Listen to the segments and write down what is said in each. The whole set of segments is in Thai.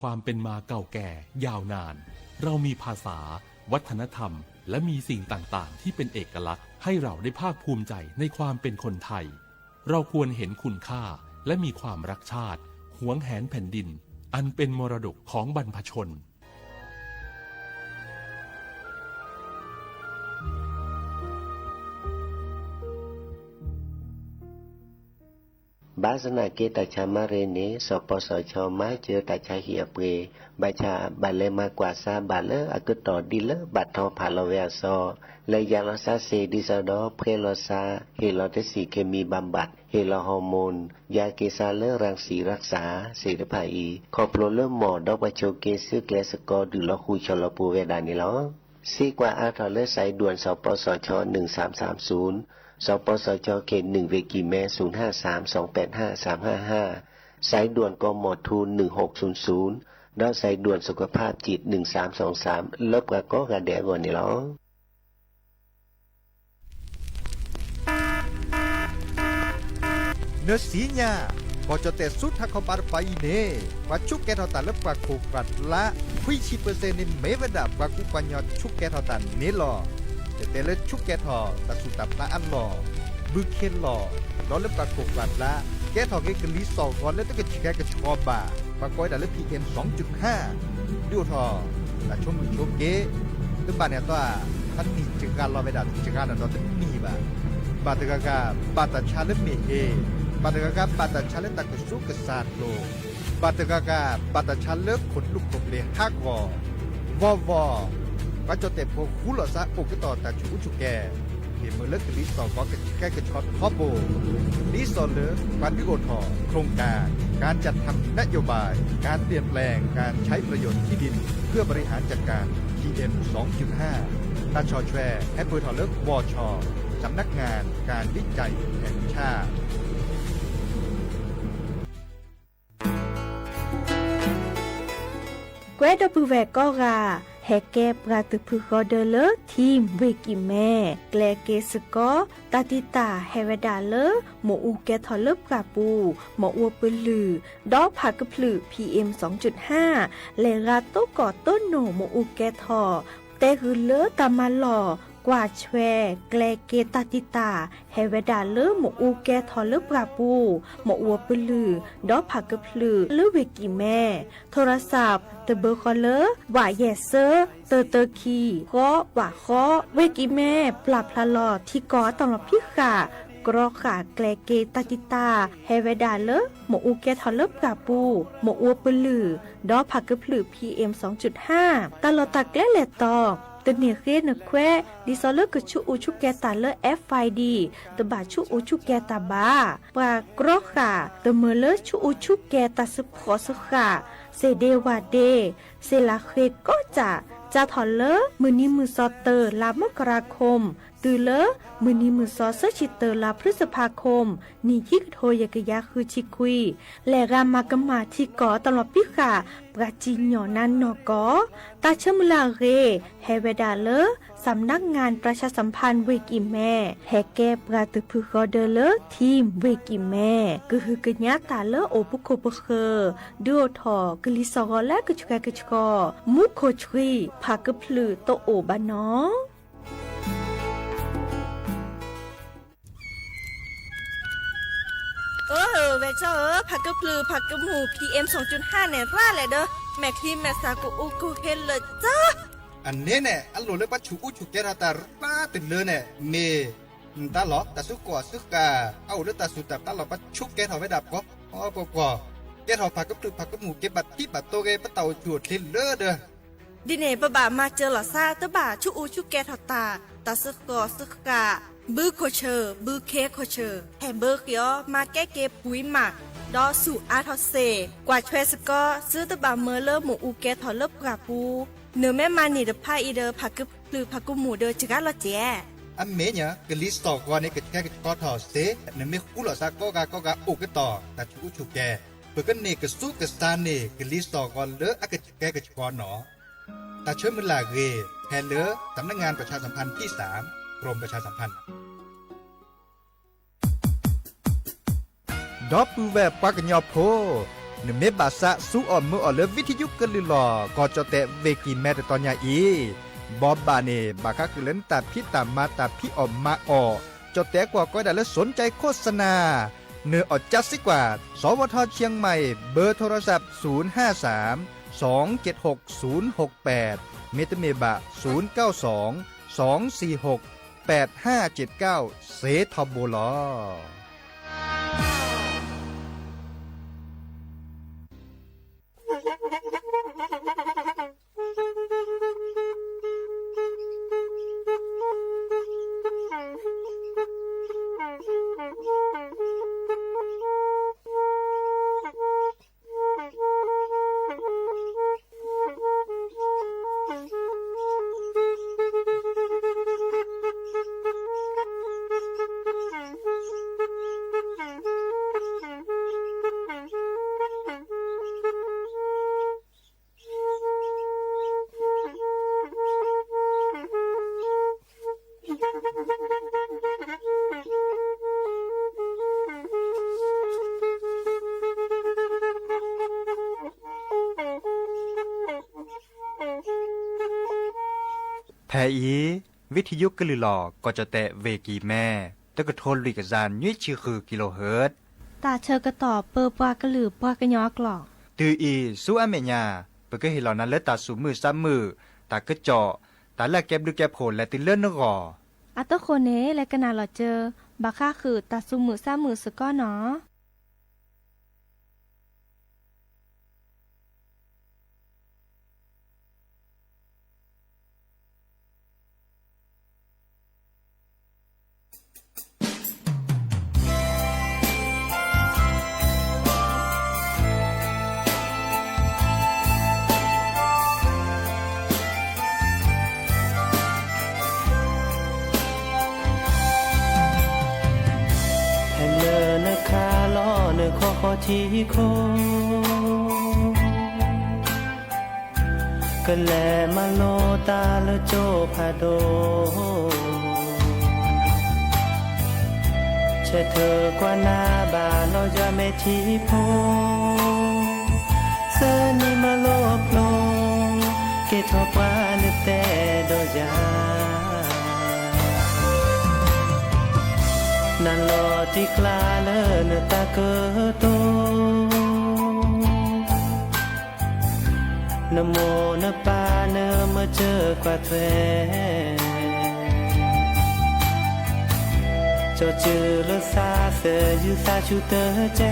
ความเป็นมาเก่าแก่ยาวนานเรามีภาษาวัฒนธรรมและมีสิ่งต่างๆที่เป็นเอกลักษณ์ให้เราได้ภาคภูมิใจในความเป็นคนไทยเราควรเห็นคุณค่าและมีความรักชาติหวงแหนแผ่นดินอันเป็นมรดกของบรรพชนบาสนาเกตชามาเรเนสปสชมาเจอตาชาเหียเปบาชาบาเลมากว่าซาบาเลอากตอดิเลบัดทอพาลเวซอและยาลาซาเซดิซาดอเพลอซาเฮลอเทสีเคมีบำบัดเฮลอฮอร์โมนยาเกซาเลรังสีรักษาเสดภาอีคอโปรเลหมอดอกบาโชเกซึแกสกอดุลคูชลปูเวดานิลอซีกว่าอาทอเลสายด่วนสปสช1330สปสชเขต1เวกิแม0532855355สายด่วนกมทู1600แล้วสายด่วนสุขภาพจิต1323ลบกะก็กะแดก่อนนี่หรอเนื้อสีญาพอจะแต่สุดทักเขาปาร์ไปเน่ว่าชุกแกทอตันและปากโคกัดละคุยชีเปอร์เซ็นต์ในเมวดาปากกุปัญญาชุกแกทอตันเน่หรอแต่ละชุกแกทอตัดสุดตับละอันหล่อบึกเข็นหล่อร้อนและปากโคกัดละแกทอเกกลีสองร้อนแล้วต้องกระชิกกระชอบาปากก้อยดัลและพีเอ็ม2.5ดูทอแต่ชมมือชมเกตึ้งบ้านเนี่ยตัวท่านนี่จึงการรอไปดัดจึงการเราตึ้งนี่บ้าบาตกากาบาตชาเลเมเฮบาตกากาบาตชาเลตักสุกษาโลบาตกากาบาตชาเลขนลุกขบเลฮักวอก็จะเตะพวกคุลซะปกต่อแต่ชูชุแกเห็นมือเลิกลิสองก็แก้กระช็อตคอโบลิสอนเลิกการวิโอทอโครงการจัดทำนโยบายการเปลี่ยนแปลงการใช้ประโยชน์ที่ดินเพื่อบริหารจัดการ PM 2.5 ตาชอแชร์แอปเปิลทอเลิกวชสำนักงานการวิจัยแห่งชาติแกดบูแวก็กาแฮแกปราตุพึกอเดเลทีมเวกิแม่แกลเกสกอตาติตาเฮเวดาเลหมอูแกทอเลปราปูหมออัวปลือดอกผักกะพลือ PM 2.5 เลราโตก่อต้นโหนหมอูแกทอแต่คือเลตามาหล่อกว่าแชแกลเกตาติตาเฮเวดาเลหมอูแกทอเลปราปูหมออัวปลือดอกผักกะพลือเลเวกิแม่โทรศัพท์เตเบอร์คอเลว่าแยเซอร์เตอคีก็ว่าข้อเวกิแม่ปรับพลาลอที่ก่อตลอดพิขากรอขาแกลเกตาติตาเฮเวดาเลหมอูแกทอเลปราปูหมออัวปลือดอกผักกะพลือ PM 2.5 ตลอดตะแกลเลตอตเนียเรนแควดิซอเลกชูอูชูแกตาเล FID ตบาชูอูชูแกตาบาปากรอขาตเมเลชูอูชูแกตาสพอสขาเซเดวาเดเซลาเคก็จะถอนเลมือนี้มือซอเตอร์ลามกราคมตือเลมือนี้มือซอเซชิเตอร์ลาพฤษภาคมนี่ยิกโทยกยาคือชิคุยและรามากมาที่ก่อตลอดพิขาปราจิญญอนันนอกอตาเชมลาเรเฮเวดาเลสำนักงานประชาสัมพันธ์เวกิแม่แฮแกปราตุพึกอเดเลทีมเวกิแม่คือกญาตาเลโอปุโคปเคดูทอกลิซอและกชกกชกมุโคชรีภากพลือโตโอบานอเวเจ้าผักกะพลือผักกะหมู PM 2.5 เนี่ยร่าแหละเด้อแม่ครีมแม่สากูอูกูเฮนเลยจ้าอันนี้เนี่ยอันโหลเลยปัจจุอุจุแกราตาป้าติดเลยเนี่ยเมตาหลอตาสุกว่าสุกาเอาเลือตาสุดตาหลอปัจจุแกถอไว้ดับก็อ๋อปกแกถอผักกะพลือผักกะหมูเก็บบัตรที่บัตรโตเกปะเต่าจุดลิ้นเลอเด้อดิเนบะบามาเจอหล่อซาตะบ่าชูอูชูแกถอตาสุกอสุกาบือโคเชอร์บือเคโคเชอร์แฮมเบอร์เกียวมาแก้เก็บปุ๋ยหมักดอสู่อาทอเซกว่าช่วยสกอซื้อตะบาเมอเลอร์หมูอูแกถอเลิบกราปูเนื้อแม่มานี่เดพาอีเดอผักกึบหรือผักกุหมูเดอจิกาลอเจอันเมเนี่ยกลิสตอกว่านี่ก็แค่ก็ถอเซเนี่ยไม่คู่หรอซากก็อุกต่อแต่ชูแกเปิดกันเนี่ยก็สู้กับซานเนี่ยกลิสตอกว่าเลออะก็แกก็กอนหนอแต่เชื่อมันลาเกแทนเลอสำนักงานประชาสัมพันธ์ที่3กรมประชาสัมพันธ์ดอปูแวบปากญอโพ เนเมบาสะสู้อ่อมมืออ่อเลวิทยุกลือหลอก็จะแตะเวกิแม่แต่ตอนยาอีบอบบาเนบาคาคือเล่นตาพี่ตามมาตาพี่ออมมาออจะแตะกว่าก็ได้แล้วสนใจโฆษณาเนื้ออดจัดสิกว่าสวทเชียงใหม่เบอร์โทรศัพท์053 276 068เมตเมบะ092 246 8579เสทอโบลอแพอีวิทยุกลือหลอก็จะแตะเวกีแม่ตะกะโทนลิกซานยุ้ยชื่อคือกิโลเฮิรตซ์ตาเชอกระต่อเปอปากระหลือปากระยอกหลอกตืออีสู้อเมญาเปก็เห็นเหล่านั้นและตาสูมือซ้ำมือตากระเจาะตาแลกแก็บดูแก็บโผล่และติเลื่อนนกออัตโคเนและกนาหลอเจอบาค่าคือตาซุมือซ้ามือสก้อเนาะที่โคก็แลมาโลตาละโจพาโดเชเธอกว่านาบาเราจะไม่ที่โพเสนิมาโลพลงเกทอปวานแต่ดอยานันโลที่คลาเลนตาเกโตนโมนปาเนมาเจอกว่าเทจอจือลซาเสยูซาชูเตเจ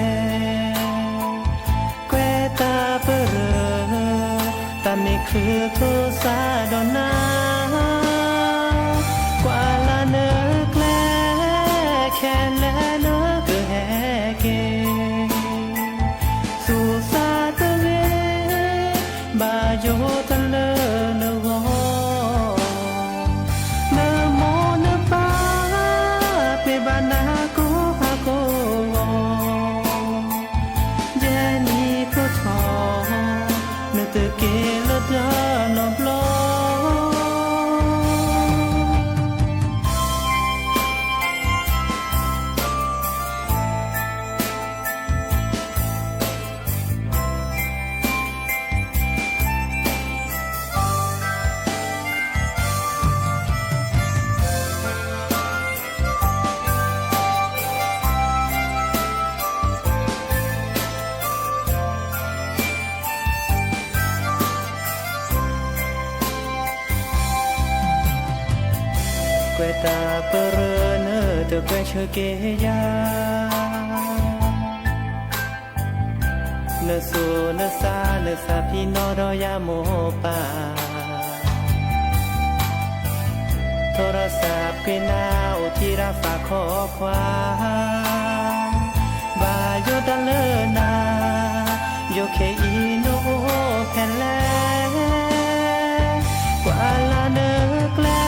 เกวตาเปรตาไม่คือโทซาดอนา Queta perene de queche que ya Ne su ne sa pino do ya mo pa Thora sa pina o tira fa kho kwa Ba yo da le na yo ke ino pele Kwa la ne kle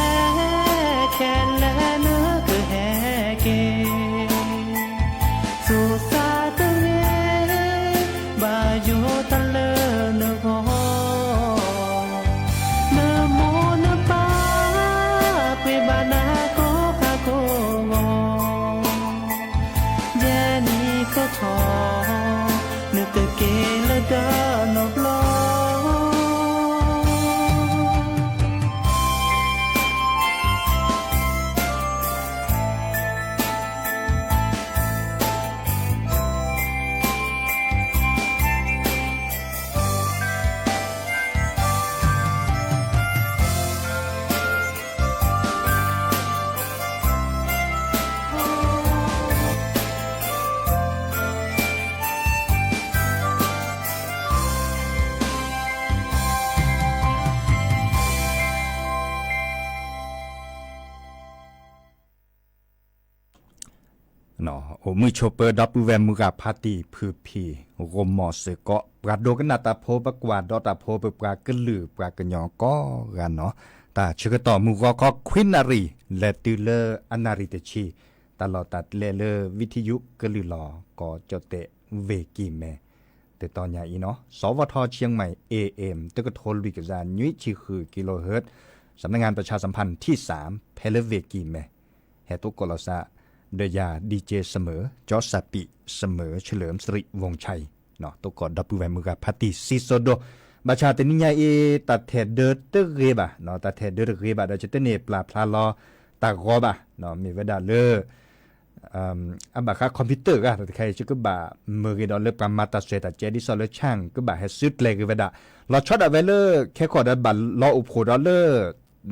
Kele ne ke heke Su sa te Ba yo ta le ne go Ne mo ne pa Pe ba na ko ha ko Je ni ko tho Ne te ke นาะโอมือโชเปอร์ดับเวมุกาพาตีพือพีโรมอสเกาะปราโดกันนาตาโพปกวาดอตาโพเปปรากะลือปรากะยอก็กันเนาะตาชกต่อมุกก็ควินนารีและตือเลออนาริเตชีตลอดตัดเลอวิทยุกะลือลอก็จเตเวกีแมแต่ตอนใหญ่เนาะสวทเชียงใหม่ AM ตะกะโทลวิกจานยุยชิคือกิโลเฮิรตซ์สำนักงานประชาสัมพันธ์ที่3เพลเวกีแมแฮตุกลซะเดียดีเจเสมอจอสปิเสมอเฉลิมสิริวงชัยเนาะตัวก่อนดับเบิลแวมือกับพัติซิโซโดบาชาเตนิยาเอตัดเทเดอร์เตเรบะเนาะตัดเทเดอร์เรบะเดจะเตเนปลาพลาลอตากอบะเนาะมีเวดาเลออันบาค่าคอมพิวเตอร์ก็ใครจะก็บ่ามือกี่ดอลเลอร์ประมาตาเซตเจดิซอลเลอร์ช่างก็บ่าให้สุดเลยก็เวดาเราช็อตเอาไว้เลอแค่ขอดับบัตรรออุปโภดอลเลอร์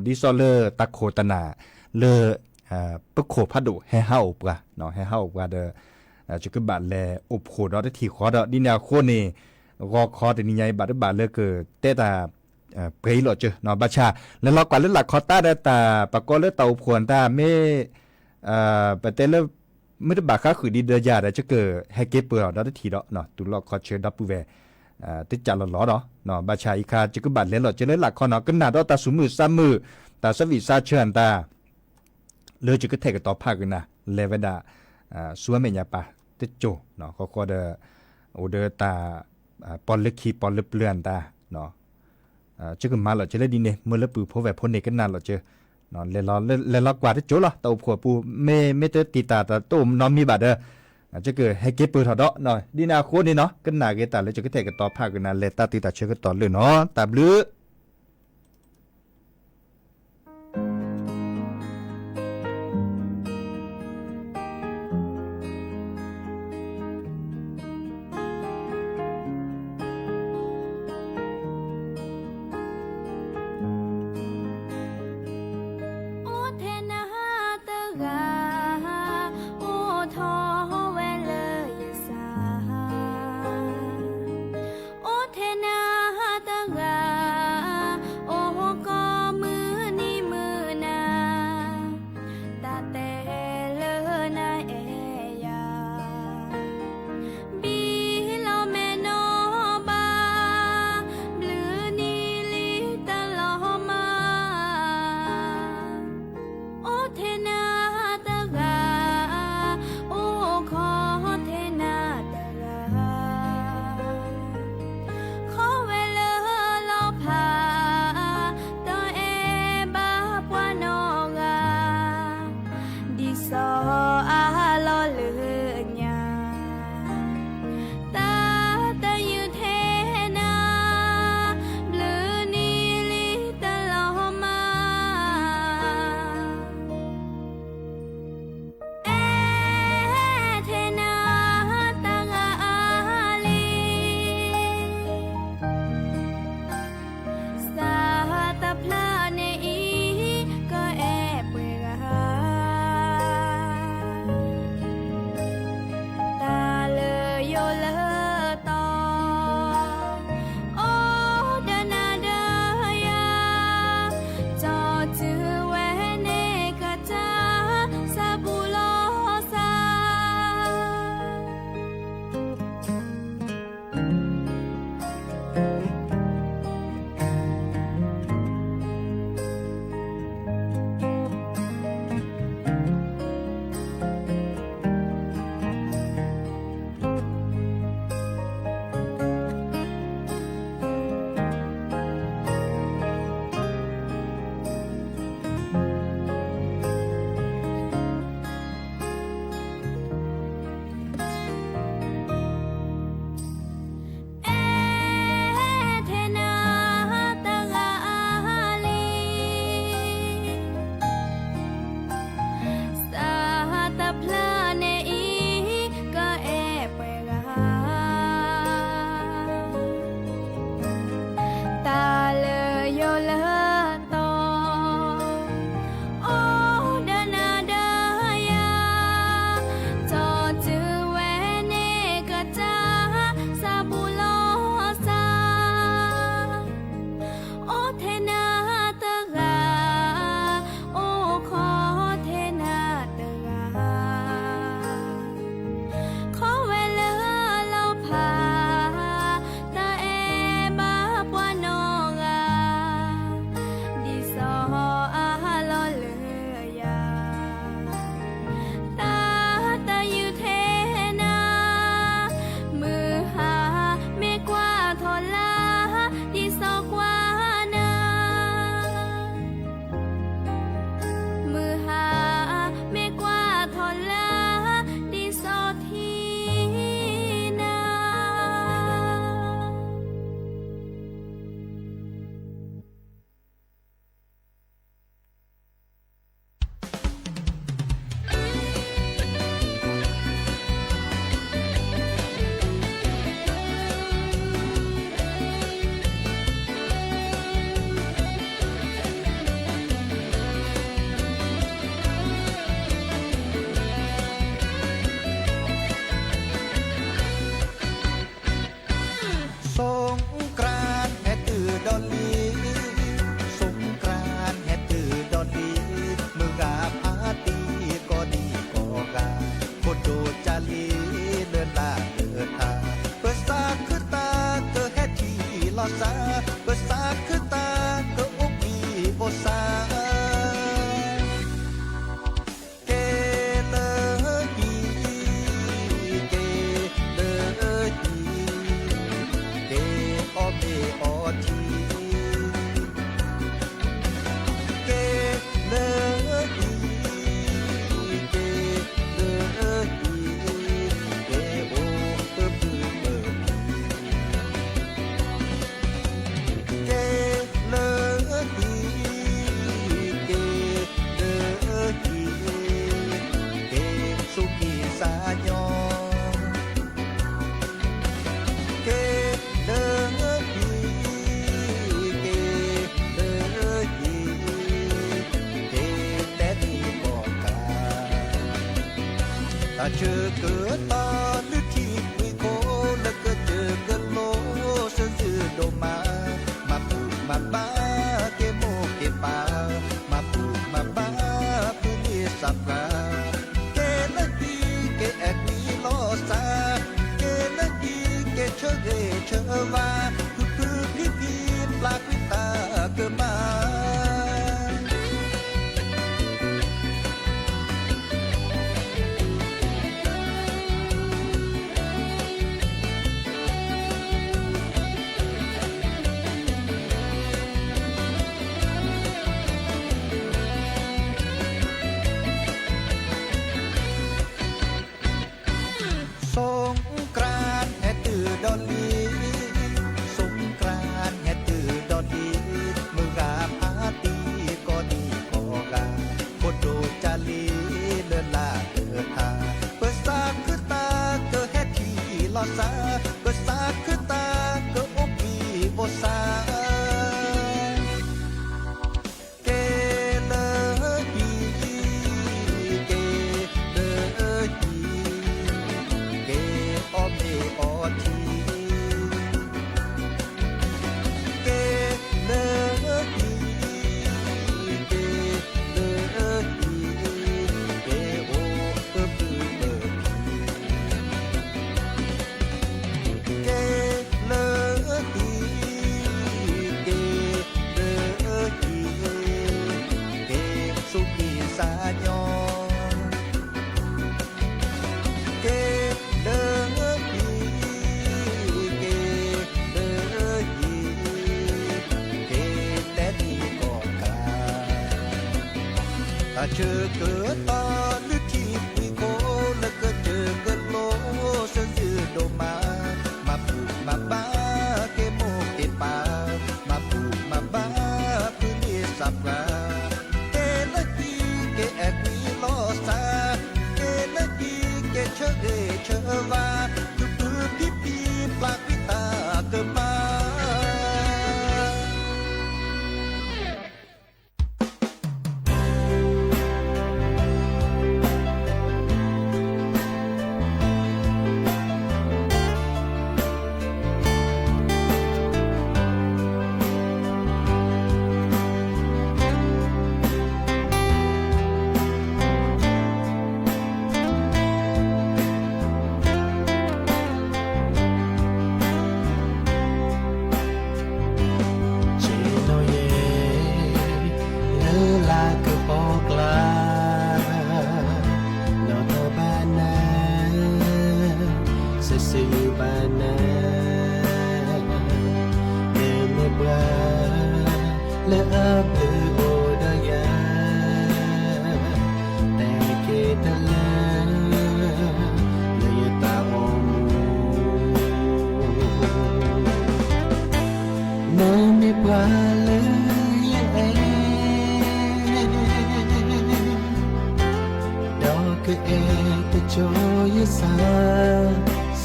ดิซอลเลอร์ตะโคตนาเลอปะโคพัดดูให้เฮาปะเนาะให้เฮาปะเดจะก็บาดแลอุปโภดได้ที่ขอดดินาโคนี่รอคอแต่นี่ใหญ่บาดบาดเลยเกิดเตตาเปรย์หลอดเจอเนาะบัชชาแล้วเรากว่าเลือดหลักคอต้าได้ตาปะกอเลือดเตาพวนตาไม่ปะเตเลไม่ได้บาดค่าขืนดีเดียาได้จะเกิดให้เก็บเปลือกได้ทีเนาะตุลอคอเชดับปูเวติดจัดหลอดเนาะบัชชาอีกาจะก็บาดเลือดหลอดจะเลือดหลักคอเนาะก็หนาดอตาสูมือซ้ำมือตาสวิซาเชิญตาเลยจะก็เทกต่อภาคกันนะเลเวดาสัวเมียปะติโจเนาะก็เดโอเดตาปอลเล็กขีปอลเล็บเลือนตาเนาะจะก็มาหล่อจะเล่นดีเนี่ยเมื่อเล็บปือพอแบบพ้นเนี่ยก็นานหล่อเจอเนาะเลยล้อกว่าติโจล่ะตัวผัวปูไม่เตติตาตาตุ่มนอนมีบาดจะเกิดให้เก็บปืนถอดเนาะดีนาโคนี่เนาะก็นาเกตาเลยจะก็เทกต่อภาคกันนะเลตาติตาเชื่อก็ต่อเลยเนาะตาบลือ เจอเกิดตอนนึกที่วิโคแล้วก็เจอกันโลเสื่อโดมาปูมาบ้าเกโมเกปามาปูมาบ้าผู้นี้สับราเกนดีเกแอกมีลอซาเกนดีเกเชเกเชวาคือพี่ปลากวิตาเกิดมาสงกรานต์แห่ตื่อดอนลีสงกรานต์แห่ตื่อดอนลีมือกาพาตีก็ดีพอกาโคโดจาลีเลินลาเกิดทาเปิดซาคือตาเกิดแห่ที่ลอซาเปิดซาคือตาเกิดโอปีโอซาเกเลฮีเกเลฮีเกอเมอทีเกเลฮีเกเลฮีเกโอปือปือเปิดเกเลฮีเกเลฮีเกสุขีสายอเกเลฮีเกเลฮีเกแต่ดีก็กาถ้าเจอเกิดตอนนึกที่วิโคแล้วก็เจอกันโลเสื่อโดมาปูมาบ้าเกโมเกปามาปูมาบ้าพื้นที่สับราเกลฮีเกแอกมีลอซาเกลฮีเกเชเกเชวาคือพี่ปลากวิตาเกิดมาle abu odaya te ketala le yata omu nami pale ye dok e te joy sa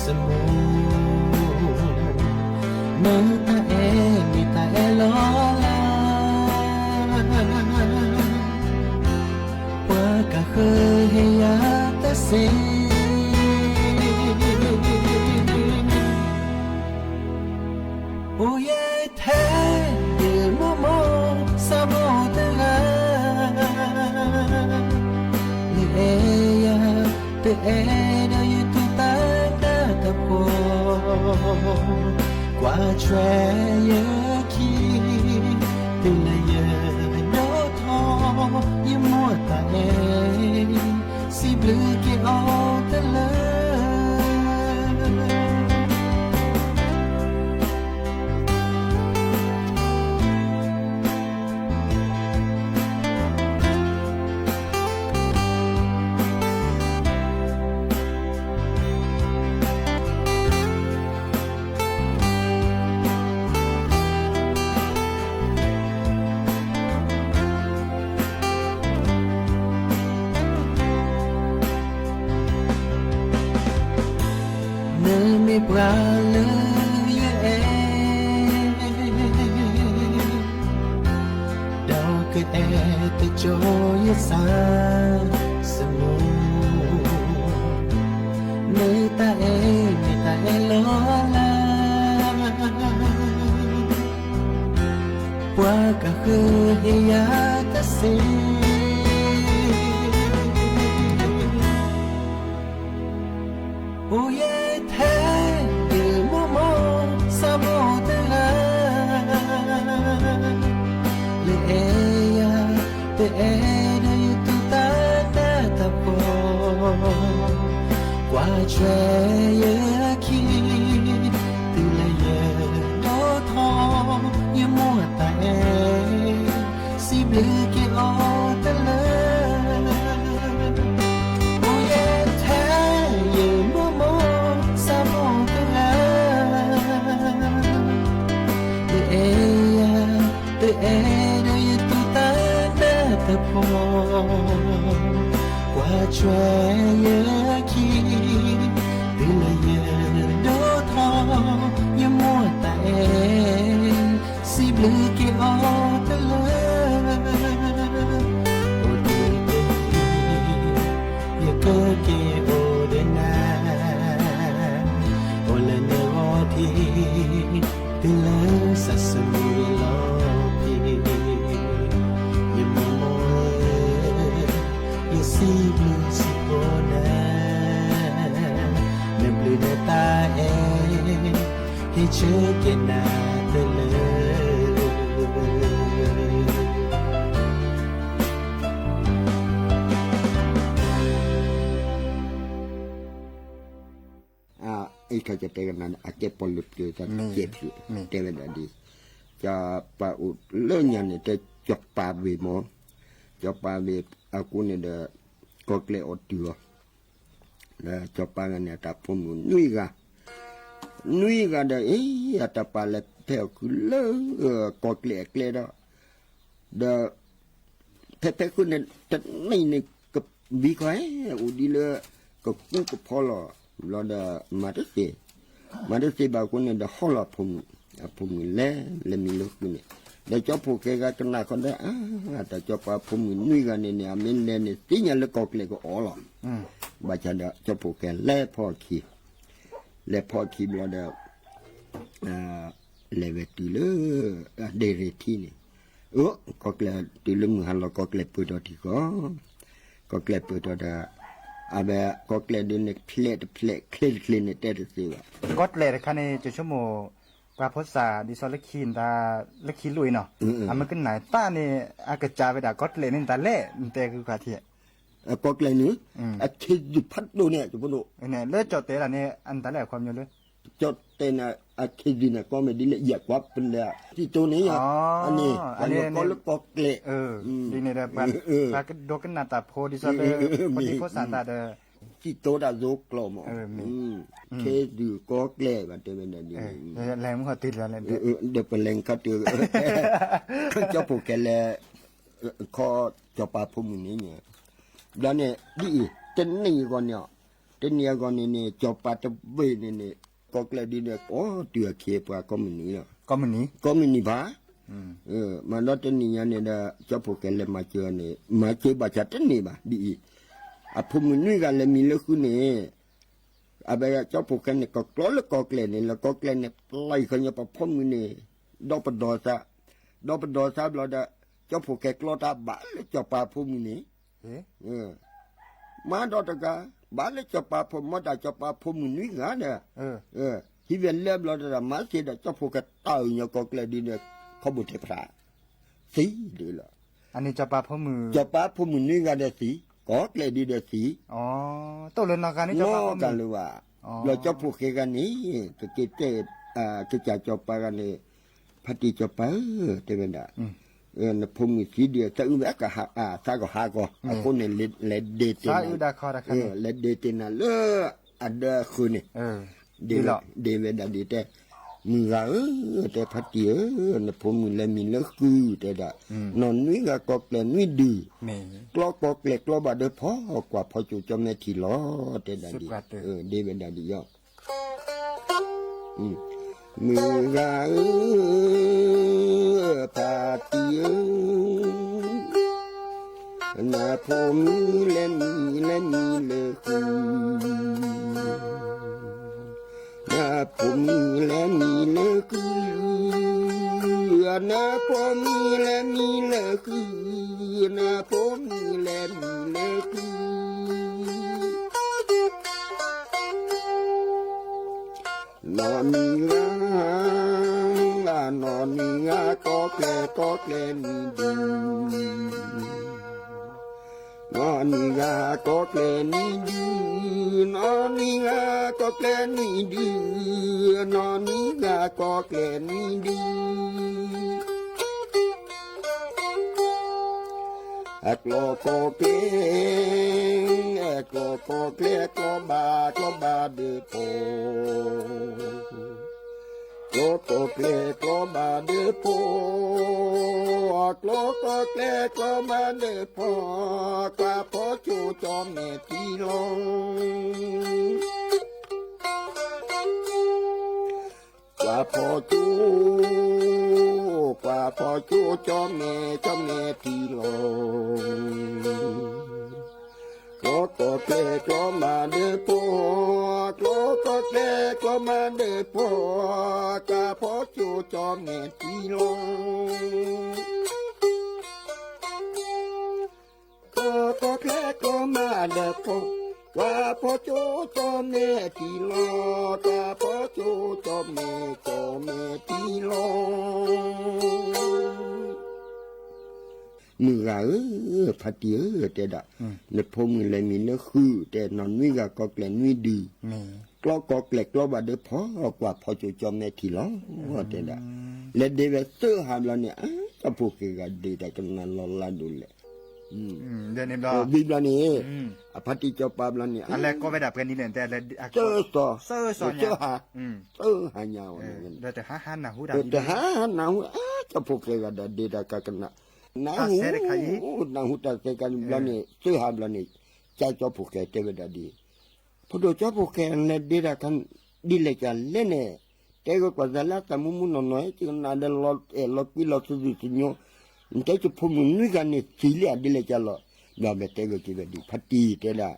samu mata e mita elola Waka heya ta se Oye the de momo samo ta Le ya te da you tu ta ta po Qua tre ye ki te la ye no tho ye mo ta e si bleu ki all the love me brale ye donc et joyeux sa samu Waka hiya tase Oye the momo samodra Le ya te ere tu ta ta po Kwa chwe ye ki tu le ye do tho ye mo ta si ble ke o te le o ye the ye mo mo sa mo te la te e de ye tu ta te po kwa chwe ye ki te le ye do tho ye mo ta si ble ke o te le ke o de na o le ne o ti te la sa su lo pi ye mo ye si blu si o na ne blu de ta he che ke na te leเขาจะเตะกันนั้นอาจจะปลุกอยู่จะเจ็บอยู่เตะกันดีจะปะอุเรื่องอย่างนี้จะจับปลาเวมอจับปลาเวอากูเนี่ยเดก็เกลียดตัวแล้วจับปลากันเนี่ยแต่ผมนุ้ยกันเดแต่ปลาเล็กเท่าคือเลิก็เกลียดเนาะเดแท้ๆคุณเนี่ยจะในกับวิเคราะห์อุดีเลยก็กุ้งก็พอละเราเดมาได้เสียบางคนเนี่ยเดฮอลล์ผมเล่มีลูกเนี่ยเดจับพวกแกกันหน้าคนได้แต่จับปลาผมนุ้ยกันเนี่ยมันเล่นเนี่ยที่เนี่ยเล็กก็เล็กก็อ๋อละบาดจะเดจับพวกแกเล่พ่อขี้เราเดเล่เวทีเลยเดเรทีเนี่ยก็เกลียดตีลึงหันเราก็เกลียดเปิดทีก็เกลียดเปิดตัวอาเบะก็เกลียดเนี่ยเพลทคลีนเนี่ยเตะสิวะก็เลยคันนี้จะชั่วโมงกว่าภาษาดิซอลคินตาละคินลุยเนาะมันก็ไหนตาเนี่ยอากาศจ่าไปด่าก็เลยนี่ตาเล่แต่คือกว่าที่ก็เกลียดนี่คิดอยู่พัดดูเนี่ยจุ๊บดูเนี่ยเลือดจดเตะละเนี่ยอันตาแหลกความเยอะเลยจดเตนะคิดดีนะก็ไม่ดีละเอียดกว่าเป็นเลยที่ตัวนี้อันนี้ก็ลูกก็เกลียดดีเนี่ยแบบปากโดกันหน้าตาโพดิซอลพอดีโพสันตาเดที่โตดาโซกลอมเคดูก็เกลียดแบบเต็มเลยดีแรงมันเขาติดแล้วเลยเดี๋ยวเป็นแรงเขาติดเจ้าพวกแกเลยขอเจ้าป่าพุ่มนี้เนี่ยแล้วเนี่ยดีเต็นนี่ก่อนเนี่ยเจ้าป่าจะเว้นเนี่ยก็เกลียดดีเนี่ยโอ้เดือดเขียบก็มันนี่บ้ามันนั่นเต็นนี่เนี่ยเจ้าพวกแกเลยมาเจอเนี่ยมาเจอบัจจัดนี่บ้าดีพุ่มนี่กันเลยมีเลือดเนี่ยอาไปเจ้าพวกแกเนี่ยก็กลัวแล้วก็เกลียดเนี่ยแล้วก็เกลียดเนี่ยไล่คนเนี่ยปะพุ่มนี่ดอกปดอซาเราเจ้าพวกแกกลัวตาบ้าเลยเจ้าป่าพุ่มนี่มาดอกตะกาบ้านเลยจับปลาผมมาได้จับปลาผมนี่งานเนี่ยที่เวียนเล็บเราจะมาเสียได้จับพวกกันตายเนี่ยก็เกลียดดีเนี่ยเขาบุตรเทพราสีดีละอันนี้จับปลาผมนี่งานเนี่ยสีก็เกลียดดีเนี่ยสีตัวเล่นนักการนี่จับปลาผมกันเลยว่าเราจับพวกกันนี้ก็เกิดก็จะจับปลากันเนี่ยพัดจับปลาเต็มเลยนะผมมีสีเดียวถ้าอุ้มก็หาถ้าก็หาก็คนเนี่ยเล็ดเดตินะอุดาคอร์เล็ดเดตินะอันเดอคืนเนี่ยเดเวดาดีแต่มือแต่พัดเดียวนะผมมีเลยมีเลือกคือแต่ด่านอนนี่ก็เกล็ดนี่ดีกล้ก็เกล็ดกล้อบาดเดพอกว่าพอจู่จำในทีล้อแต่ด่าดีเดเวดาดีย่อมือพาเตียนาผมเล่นเลย ผมมีและมีเลอคือนะผมมีและมีเลอคือนะผมมีและมีเลอคือนอนมีงานอนมีงาก็แกลมีดีนอนมีงาก็แกลมีดีนอนมีงาก็แกลมีดีนอนมีงาก็แกลมีดีกลอก็เกลกลอก็เกลกลอบาเดือโปกลอก็เกลกลอบาเดือโปกลอก็เกลกลอบาเดือโปกว่าพอจูจอมแม่ที่ลงกว่าพอจูจอมแม่ที่ลงกลอก็เกลกลอมาเดือโปกลอก็เกลกลอมาเดือโปกว่าพอจูจอมแม่ที่ลงกลอก็เกลกลอมาเดือโปว่าพอจูจอมแม่ที่ลงว่าพอจูจอมแม่ที่ลงมือพัดเยอะแต่ดะในพงอะไรมีเนื้อคือแต่นอนวิกก็แกล้งวิดีกล้อก็แกล้งกล้อบาดเดือพอกว่าพอจูจอมแม่ที่ลงว่าแต่ดะและเดวิดเตอร์หามเราเนี่ยก็พวกก็ดีแต่กันนั้นเราลาดูเลยเดี๋ยวนี้เราบิบลานี่พัดที่จอปาบลานี่อะไรก็ไม่ดับกันนี่เลยแต่เจอสอเนี่ยหายาวเดี๋ยวแต่หาหนาหูดับเดี๋ยวหาหนาหูก็พวกก็ดีแต่กันนะนาหูตาเสกันบลานี่เสื้อหาบลานี่ใจจอพวกแกเทวดาดีพอดูจอพวกแกเนี่ยดีแต่กันดีเลยกันเล่นเนี่ยแต่ก็กว่าจะละแต่มุนน้อยที่กันนั่นเดลล์ปีลสุดสิโยแต่จะพูดมึงนึกกันเนี่ยสิ่งเลี้ยดีเลยจ้ะล่ะเราไม่เตะก็จีบดีพัดตีเตะละ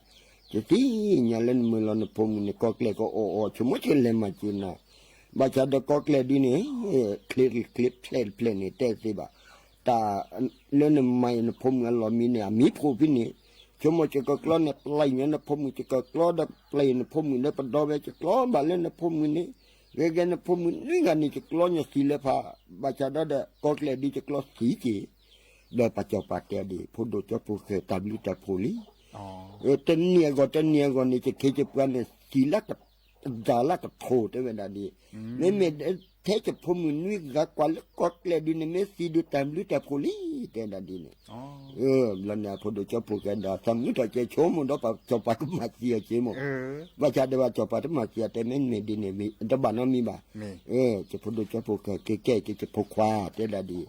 จะที่เนี่ยเล่นมือเราเนี่ยพูดมึงเนี่ยก็เกลียก็โอ้ชั่วโมงเช่นเล่นมาจีน่ะบ้าจัดก็เกลียดีเนี่ยคลิปเพลนี่เตะสิบ้าแต่เล่นไม่เนี่ยพูดมึงเรามีเนี่ยมีพูดพี่นี่ชั่วโมงจะก็กล้อเนี่ยไล่เนี่ยพูดมึงจะก็กล้อดับเพลเนี่ยพูดมึงเนี่ยปะดอเวจะกล้อบ้าเล่นเนี่ยพูดมึงนี่เรื่องเนี่ยพูดมึงนึกกันนี่จะกล้อเนี่ยสีเล็บผ้าบ้าจัดได้ก็เกลียดีจะกล้อสีจีโดยปัจจุบันเดียดีพูดโดยเฉพาะเคยตามลิตาพูลีเต็นเนียก็นี่จะเคยจะเป็นสีลักจาลักโถได้เวลาดีไม่เมื่อเทจะพูดมือนึกกับกว่าแล้วก็เลยดีเนี่ยไม่สีดูตามลิตาพูลีแต่ละดีเนี่ยแล้วเนี่ยพูดโดยเฉพาะกันดาสมุทรเจโชมุนดปัจจุบันมาเสียเชมว่าจะได้ว่าจบปัจจุบันเสียแต่ไม่มีดีเนี่ยมีดับบ้านน้องมีบ่าจะพูดโดยเฉพาะแก่จะพูดควาแต่ละดี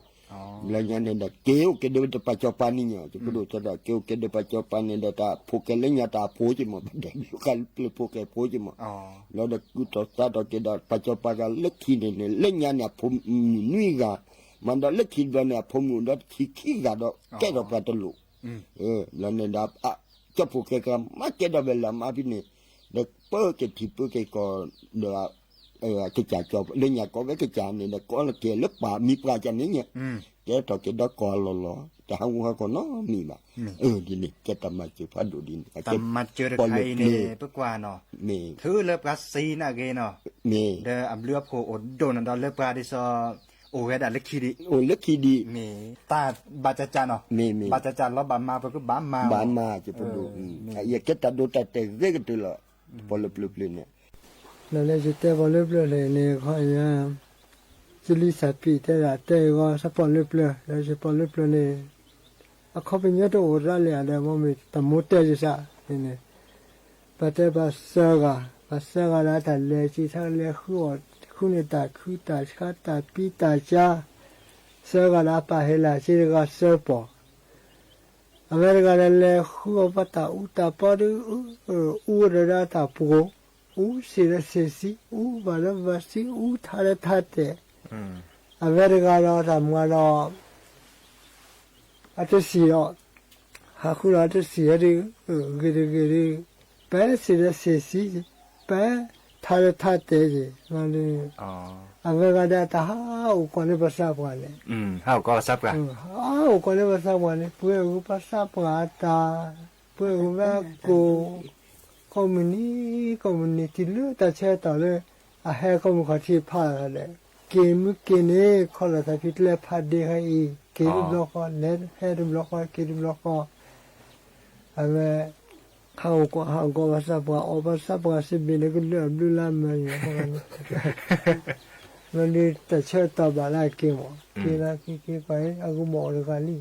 Belanja nenda keu ke de pacopan ni nya tu kudu tada keu ke de pacopan nenda ta phuke le nya ta pho chi mo de kan phuke pho chi mo lo de ku to ta to ke da pacopa ga lekhi ne le nya ne pho nui ga man da lekhi ba ne pho mu da ki ga do ke do pa to lu lo nenda a cho phuke ka ma ke da bella ma bi ne de pe ke ti pe ke ko da cái chả cho lên nhà có cái chả này là có là kia lớp bà mi pra chả này nhỉ cái trò cái đó còn lo chả không có nó mi mà đi này cái tầm mặt chưa phát đủ đi tầm mặt chưa được hay nè bước qua nó thứ lớp cá xí nè ghê nó để ẩm lướp hồ ổn đồn đó lớp cá đi so cái đã lớp khi đi ta bà cha nó bà cha nó bà ma cứ bà ma chứ phải đủ cái ta đủ ta tệ cái từ là bỏ lớp này là j'étais avant le bleu les croyants celui ça pite la terre ça prend le bleu là je prends le bleu les à combien de ora les à moi mais ta moteur ça ne peut-être pas ça là ta les si ça les khu ne ta khu ta ta pi ta cha ça là pas là c'est là ça pas avec les khu pas ta ou ta pas de ou là ta pour ou c'est ou voilà voici ou thate America là moi là attention hakula attention de gere ben c'est pas ท่าเตจินั่นนี่ อ๋อ อันเวกาได้ตาอุกอนในภาษาปาเลย เฮาก็ซับกะ อุกอนในภาษาปาเลยเพื่ออุภาษาปาตาเพื่ออุแม่กูคอมมินิที่เลือแต่เชื่อต่อเลยอาให้ก็มุขที่พาเลยเกมเนี่ยคนละทัพิทเลพาดีให้เกมบล็อกเน็ตเฮดบล็อกเกมบล็อกอันเวเขาก็ภาษาปาอภาษาปาสิบินก็เลือกดูแลมันอย่างนั้นมันดีแต่เชื่อต่อบาลายเกมละเกไปอากูบอกเลยกันนี่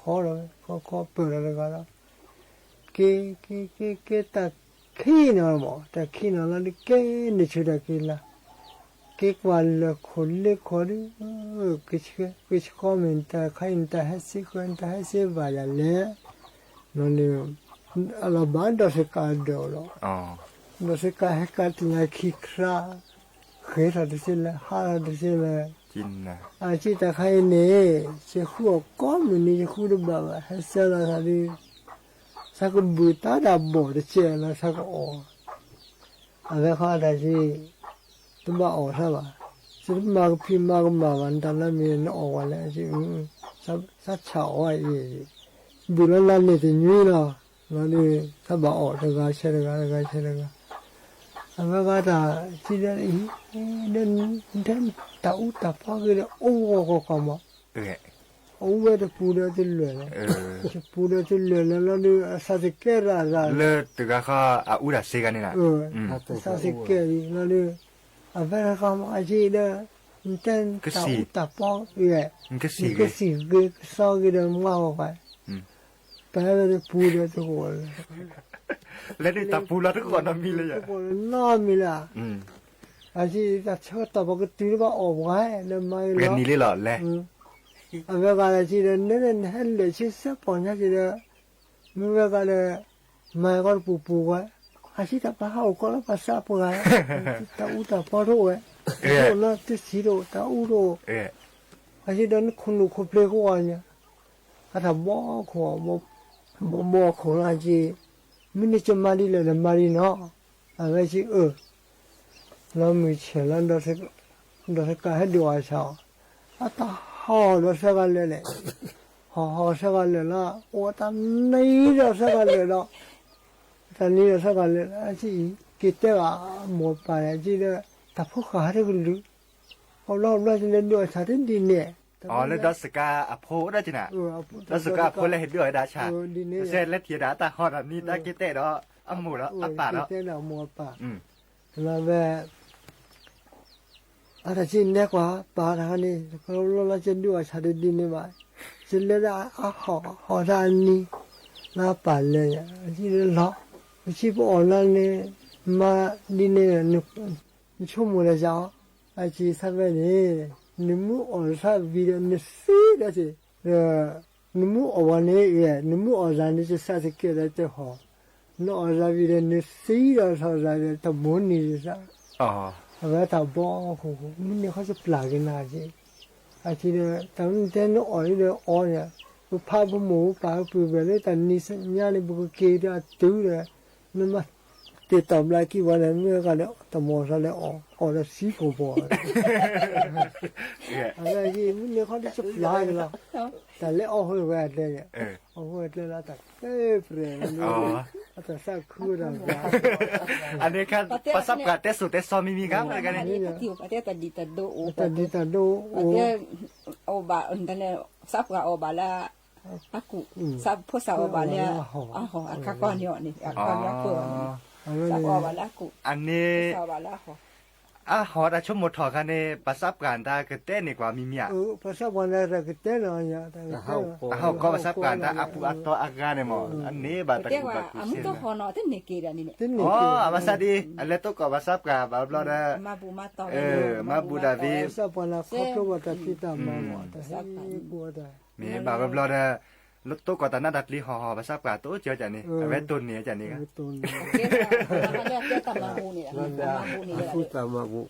ขอเลยขอเปิดเลยกันแล้วเกแต่ขี้นอนบอกแต่ขี้นอนแล้วเกนี่ชุดกินละเกวันละคนเล็กคนกิชคอมเมนต์ใครอินเตอร์ให้สิคนแต่ให้สิบาลเลยนั่นนี่alla banda se cadolo อ๋อ no se cae catina kikra khera de sele hara de sele จินนะ achi ta khai ne se khu ko mini khu de ba ha se la sa di sa ko bu ta da bo de che la sa ko o ave kha da ji tu ba o sa ba si ma phi ma ma ban ta la mi no o wa la ji sa cha o ye bu la la ne de nyi la那里他把哦这个写这个那个他记得那打乌打发给的哦个嘛， เออ 哦的布的就乱了，就布的就乱了，那里啥子改了啥， เลิศตึกะข้าอุดาเซกันนี่น่ะ 啥子改的那里，反正干嘛去的，你等打乌打发给， มันก็สี 你个洗给烧给的麻烦。ไปเลยปูเดือดทุกคน แล้วได้ตับปูแล้วทุกคนมีเลย ทุ อ่ะ กคนน่ามีละอาชีพจะชอบตับก็ตีว่าออกไว้แล้วไม่ เรียนนี้เลยเหรอแล อันเวลาอาชีพเนี่ยเนี่ยเห็นเลยชีสปอนอาชีพเมื่อเวลาเลยไม่ก็ปูไว้อาชีพแต่ป้าเขาก็แล้วภาษาปูไว้ตาอุตาปอโร่ไว้คนละที่สีโรตาอุโรอาชีพนั้นคนลูกคนเพลก็ว่าเนี่ยอาถ้าบอกขอบอกของอาชีพมินิจมารีเลยมารีเนาะอะไรชีเรามีเชื่อแล้วเราจะการให้ดูอาชาอาตาห่อเราสักเลยเลยห่อสักเลยละโอ้ตานี่เราสักเลยละตานี่เราสักเลยอาชีพกิจว่าหมดไปอาชีพเนี่ยแต่พวกเขาให้กันรู้เอาเราจะเล่นดูอาชาที่ดีเนี่ยอ๋อแล้วดอสกาอโพได้จิน่ะดอสกาคนละเห็นด้วยดาชาเสร็จแล้วเทียดาตาฮอดอันนี้ตากิเตะเนาะอัมหมูแล้วอัปปาแล้ว กิเตะแล้วหมดปะแล้วแบบอะไรที่เนี่ยกว่าปาทางนี้เราจะดูอาชาที่ดีเนี่ยมาจะเล่นห่อด้านนี้น่าปั่นเลยที่เราที่พวกอ่อนนี่มาดีเนี่ยชั่วโมงละจ้าไอ้ที่สักวันนี้นิมูอ่อนสักวิดีโอนี่สิได้สินิมูอ่อนนี่นิมูอ่อนจานนี่จะสักกี่ได้จะห่อน้องอ่อนวิดีโอนี่สิเราสักได้แต่บุญนี่จะอ๋อเอาไว้ถ้าบอกมันนี่เขาจะปลากันนะจีอาชีพเนี่ยตอนนี้น้องอ่อนนี่อ่อนเนี่ยพาบุหมูพาปูไปเลยแต่นี่สัญญาณบุกเกลียตัวเลยนั่นมาติดต่อมากี่วันแล้วเมื่อกันแล้วแต่มอสแล้วอ๋อแล้วสีผมบอกอะไรที่มันเนี่ยเขาจะปลากันแล้วแต่เล่อ๋อหัวแหวนเลยเนี่ยอ๋อหัวแหวนแล้วแต่เป๊ะเปรี้ยวเลยแต่สักคู่แล้วอันนี้ครับภาษากัดเตสุเตซอมีครับอะไรกันเนี่ย Tiu pate tadi tado o แต่ดูโอ้ pate oba ndane sapra oba la aku sap posa oba la aho akakonyo ni akakonyo ko sap oba la aku อันนี้ oba la ho ฮอดชั่วโมงถอกันเนี่ยภาษาการตาเกเต้นี่กว่ามีเมีย ภาษาวันนั้นก็เต้นอะไรอย่าง เฮาก็ภาษาการตาอปุอัตโตอากาเนี่ยหมออันนี้บาตะ pate กุ wa บากุ amu to hono te ne kira ni ne อ๋อภาษาดีอันเลตก็ภาษาการบาบลอดา mabu mata มาบูดาวี ภาษาวันนั้นเขาพูดว่าที่ตามมาหมดแต่บัวได้ มีบาบลอดารถโตก็ตานาดัดลีฮอภาษาการโตเจอจันนี่เอาไว้ตุนนี่จันนี่ครับ ตุน dia tamahu ni tamahu ni พูดตามมาบุ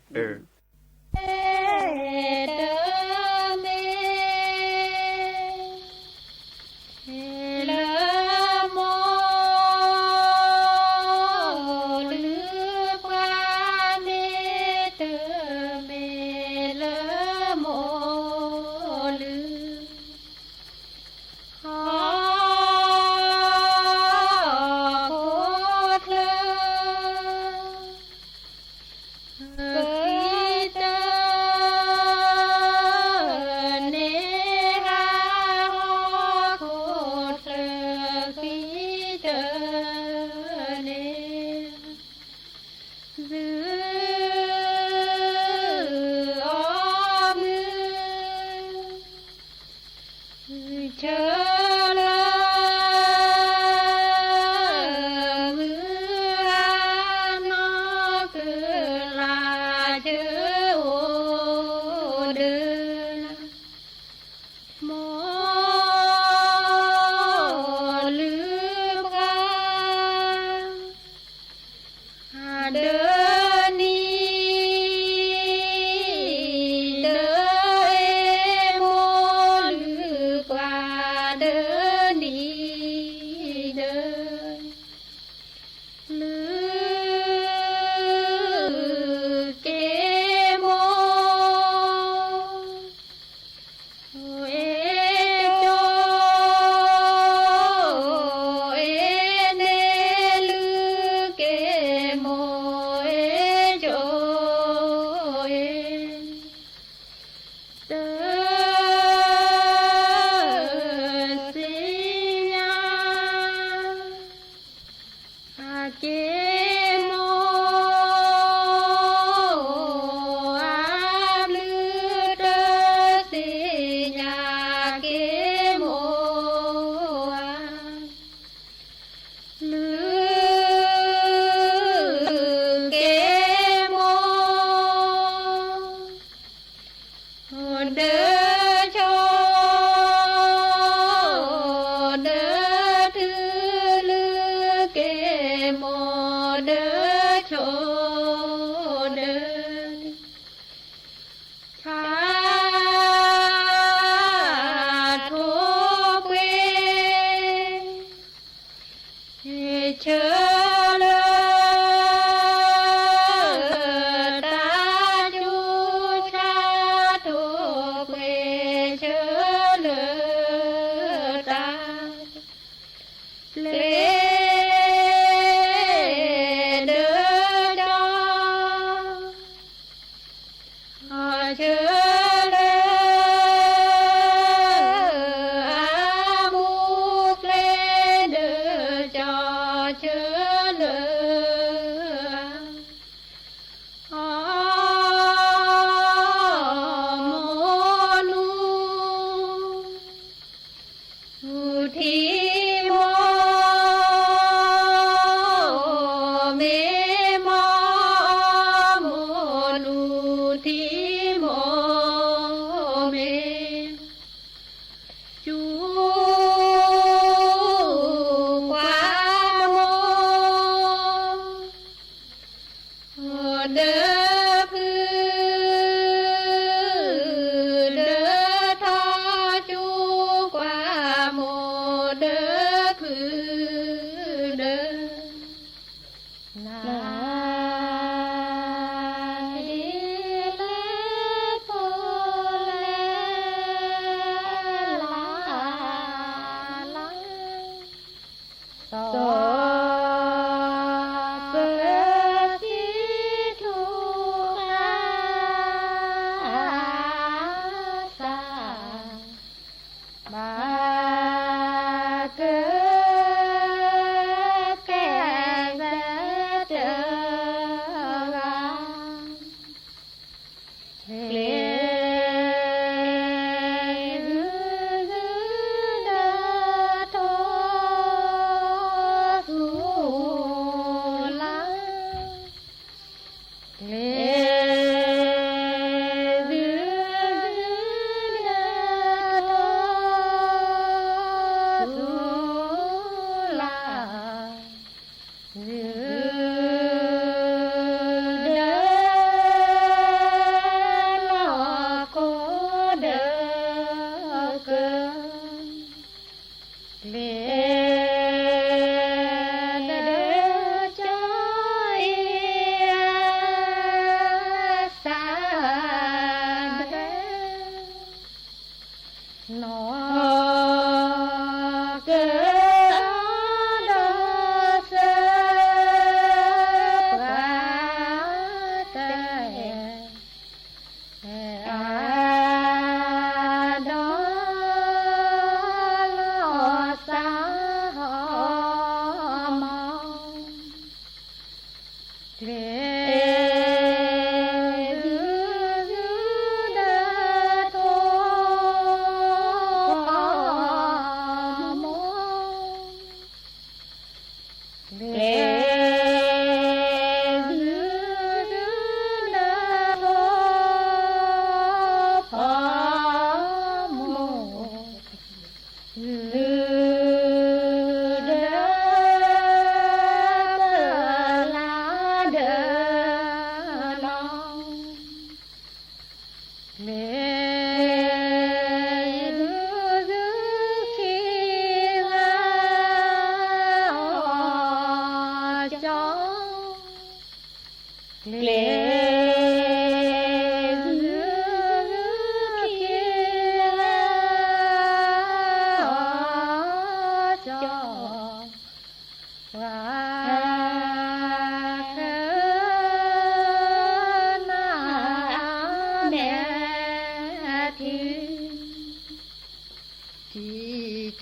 Lỡ mồ lửa qua đêm เ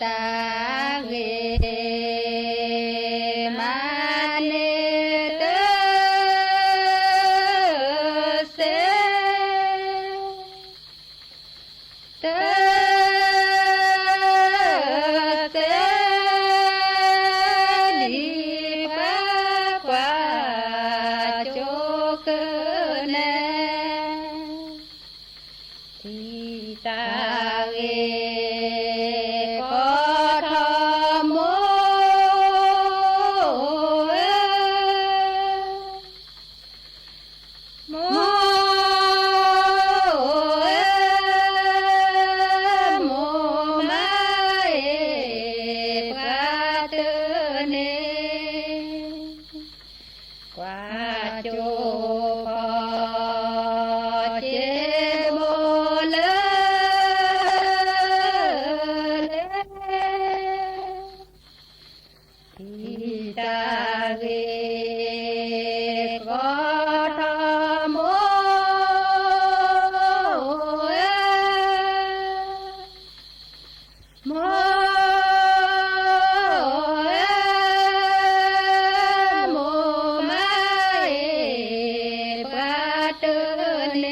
ตาเกมาเนเตเสเตเสดีปะกว่าโจกเนทีตาเกก็ทโมโมโมมาเอปะเตเนกว่าโจพอเจโมเลทีตาเกก็ทโมโมโมมาเอปะเตเน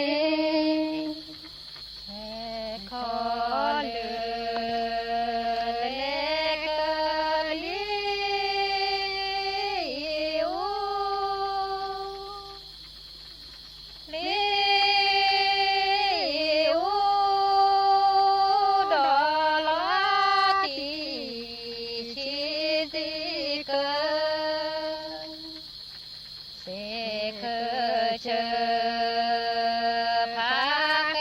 ขอเลือเล็กลิวลิวดอลาติชิติเกเสกเชพาแก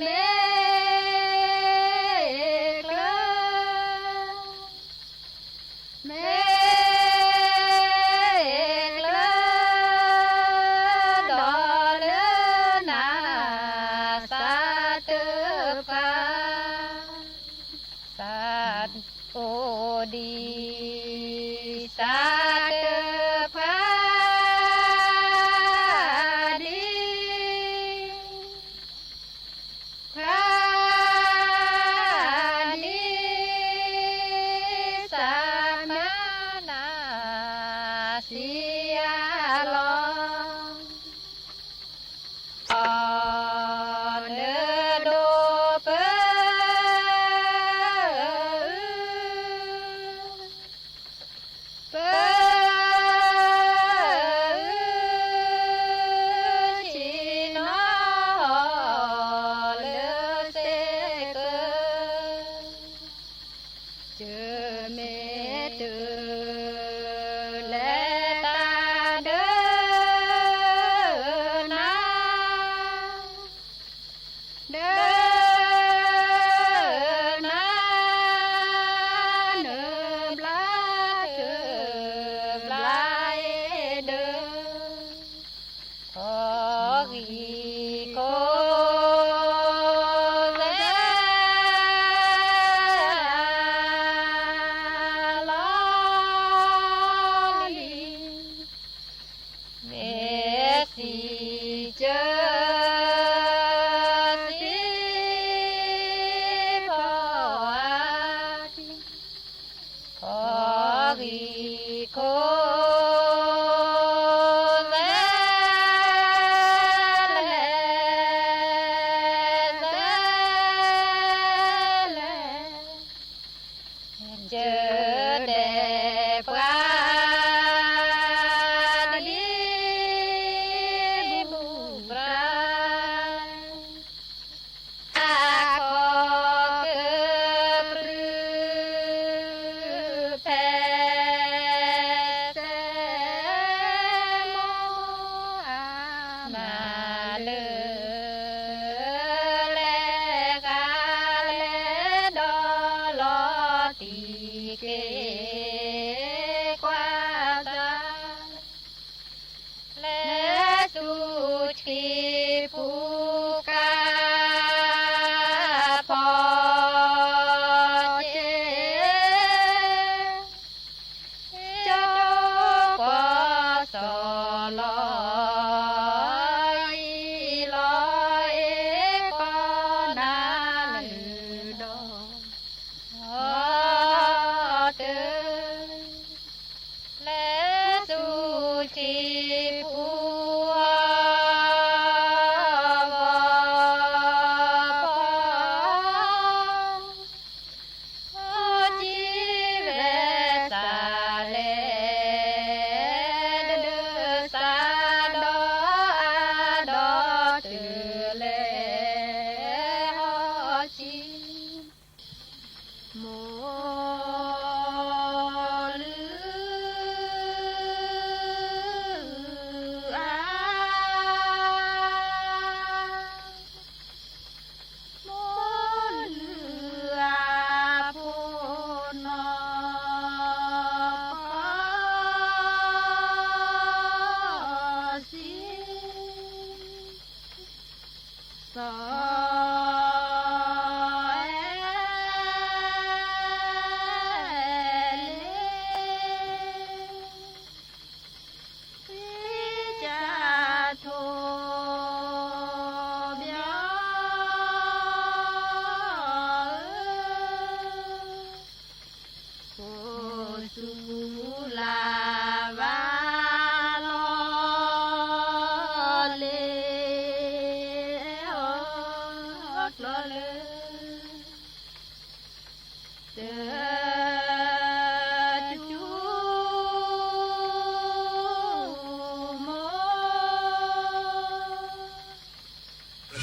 เมกลเมกลดอลนาสาตกาสาตโอดีสาตพาดีพาดีสามานาสิยาลองเนโดเป โมลืออาโมลืออาโพนอสิสอ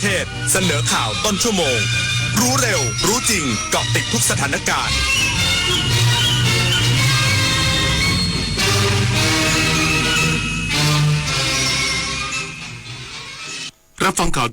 เทศเสนอข่าวต้นชั่วโมง รู้เร็ว รู้จริงเกาะติดทุกสถานการณ์รับฟังข่าว